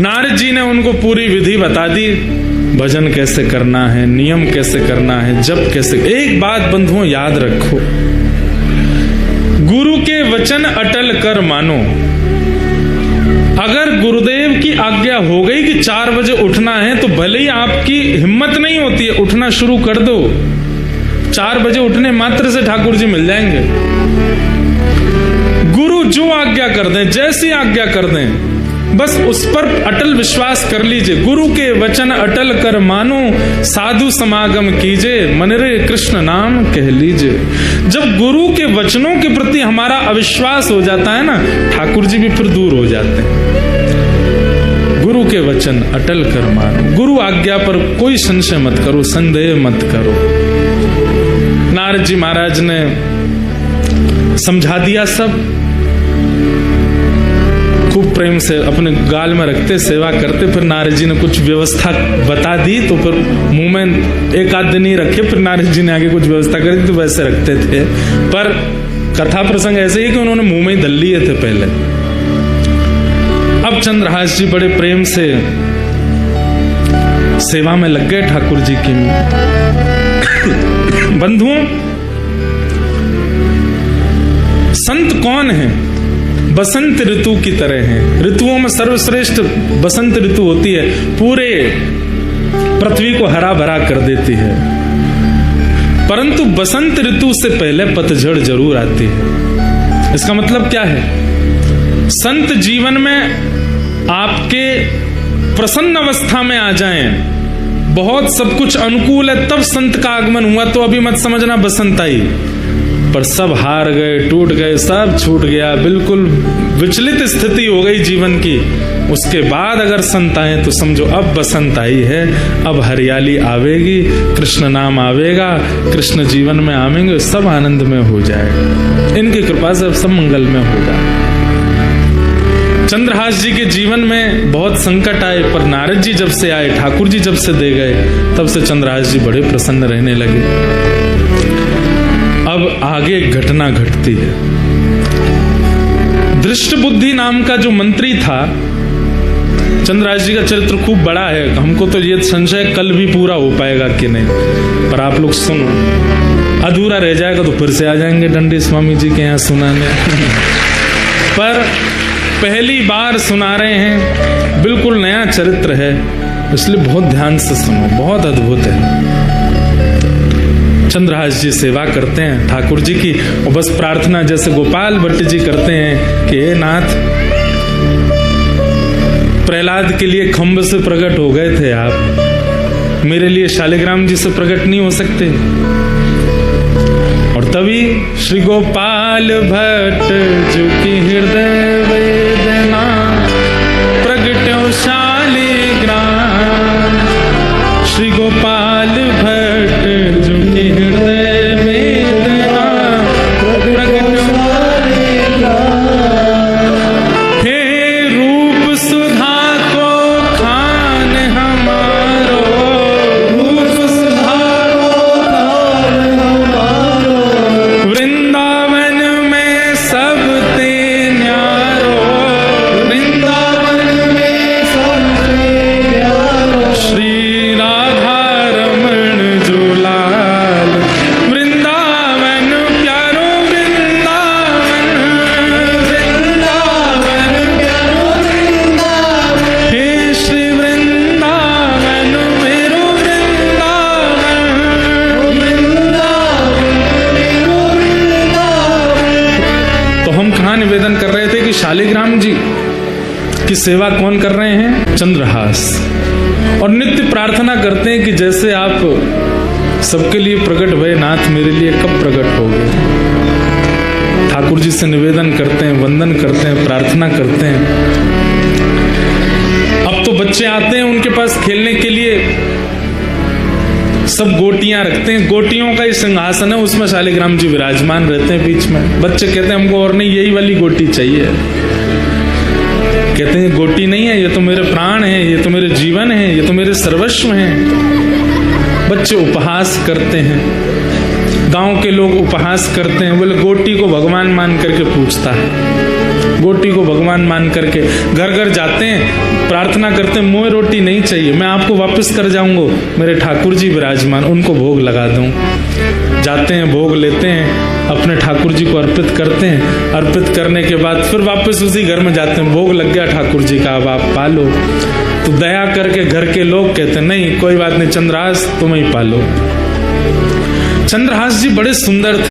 नारद जी ने उनको पूरी विधि बता दी, भजन कैसे करना है, नियम कैसे करना है, जप कैसे। एक बात बंधुओं याद रखो, गुरु के वचन अटल कर मानो। अगर गुरुदेव की आज्ञा हो गई कि 4 बजे उठना है, तो भले ही आपकी हिम्मत नहीं होती है, उठना शुरू कर दो। 4 बजे उठने मात्र से ठाकुर जी मिल जाएंगे। गुरु जो आज्ञा कर दें, जैसी आज्ञा कर दें, बस उस पर अटल विश्वास कर लीजिए। गुरु के वचन अटल कर मानो, साधु समागम कीजिए, मन रे कृष्ण नाम कह लीजिए। जब गुरु के वचनों के प्रति हमारा अविश्वास हो जाता है ना, ठाकुर जी भी फिर दूर हो जाते हैं। गुरु के वचन अटल कर मानो, गुरु आज्ञा पर कोई संशय मत करो, संदेह मत करो। नारद जी महाराज ने समझा दिया सब, खूब प्रेम से अपने गाल में रखते, सेवा करते। फिर नारद जी ने कुछ व्यवस्था बता दी, तो फिर मुंह में एक आध दिन ही रखे, फिर नारद जी ने आगे कुछ व्यवस्था करी, तो वैसे रखते थे। पर कथा प्रसंग ऐसे ही कि उन्होंने मुंह में ही धल लिए थे पहले। अब चंद्रहास जी बड़े प्रेम से सेवा में लग गए ठाकुर जी की। बंधुओं, संत कौन है? बसंत ऋतु की तरह है। ऋतुओं में सर्वश्रेष्ठ बसंत ऋतु होती है, पूरे पृथ्वी को हरा भरा कर देती है। परंतु बसंत ऋतु से पहले पतझड़ जरूर आती है। इसका मतलब क्या है? संत जीवन में आपके प्रसन्न अवस्था में आ जाएं, बहुत सब कुछ अनुकूल है, तब संत का आगमन हुआ, तो अभी मत समझना बसंत आई। पर सब हार गए, टूट गए, सब छूट गया, बिल्कुल विचलित स्थिति हो गई जीवन की। उसके बाद अगर संत आए तो समझो अब बसंत आई है, अब हरियाली आवेगी, कृष्ण नाम आवेगा, कृष्ण जीवन में आवेंगे, सब आनंद में हो जाएगा। इनकी कृपा से सब मंगल में होगा। चंद्रहास जी के जीवन में बहुत संकट आए, पर नारद जी जब से आए, ठाकुर जी जब से दे गए, तब से चंद्रहास जी बड़े प्रसन्न रहने लगे। अब आगे एक घटना घटती है। दृष्ट बुद्धि नाम का जो मंत्री था, चंद्रहास जी का चरित्र खूब बड़ा है, हमको तो ये संशय कल भी पूरा हो पाएगा कि नहीं, पर आप लोग सुनो, अधूरा रह जाएगा तो फिर से आ जाएंगे डंडी स्वामी जी के यहाँ सुनाने। पर पहली बार सुना रहे हैं, बिल्कुल नया चरित्र है, इसलिए बहुत ध्यान से सुनो, बहुत अद्भुत है। चंद्रहास जी सेवा करते हैं ठाकुर जी की, और बस प्रार्थना जैसे गोपाल भट्ट जी करते हैं कि हे नाथ, प्रहलाद के लिए खम्भ से प्रकट हो गए थे आप, मेरे लिए शालिग्राम जी से प्रकट नहीं हो सकते? और तभी श्री गोपाल भट्ट जो की हृदय वेदना प्रगट्यो शालिग्राम, श्री गोपाल भट्ट जो की हृदय वेदना प्रगट्यो शालिग्राम, हे रूप सुधा को खान हमारो, रूप सुधा को खान हमारो, वृंदावन में सब ते न्यारो, वृंदावन में सब ते न्यारो, श्री राधा रमण जुलाल, वृंदावन प्यारो, वृंदावन, वृंदावन प्यारो, वृंदावन, हे श्री वृंदावन मेरो वृंदावन, वृंदावन मेरो वृंदावन। तो हम कहाँ निवेदन कर रहे थे कि शालिग्राम जी की सेवा कौन कर रहे हैं? चंद्रहास। और नित्य प्रार्थना करते हैं कि जैसे आप सबके लिए प्रकट भय नाथ, मेरे लिए कब प्रकट होगे? ठाकुर जी से निवेदन करते हैं, वंदन करते हैं, प्रार्थना करते हैं। अब तो बच्चे आते हैं उनके पास खेलने के लिए, सब गोटियां रखते हैं, गोटियों का ही सिंहासन है, उसमें शालिग्राम जी विराजमान रहते हैं बीच में। बच्चे कहते हैं हमको और नहीं, यही वाली गोटी चाहिए। कहते हैं गोटी नहीं है, ये तो मेरे प्राण है, ये तो मेरे जीवन है, ये तो मेरे सर्वस्व हैं। बच्चे उपहास करते हैं, गांव के लोग उपहास करते हैं, बोले गोटी को भगवान मान करके पूछता है, गोटी को भगवान मान करके घर घर जाते हैं, प्रार्थना करते हैं, मोए रोटी नहीं चाहिए, मैं आपको वापस कर जाऊंगा, मेरे ठाकुर जी विराजमान, उनको भोग लगा दूं। जाते हैं, भोग लेते हैं, अपने ठाकुर जी को अर्पित करते हैं, अर्पित करने के बाद फिर वापस उसी घर में जाते हैं, भोग लग गया ठाकुर जी का, अब आप पालो। तो दया करके घर के लोग कहते हैं नहीं कोई बात नहीं चंद्रहास तुम ही पालो। चंद्रहास जी बड़े सुंदर थे।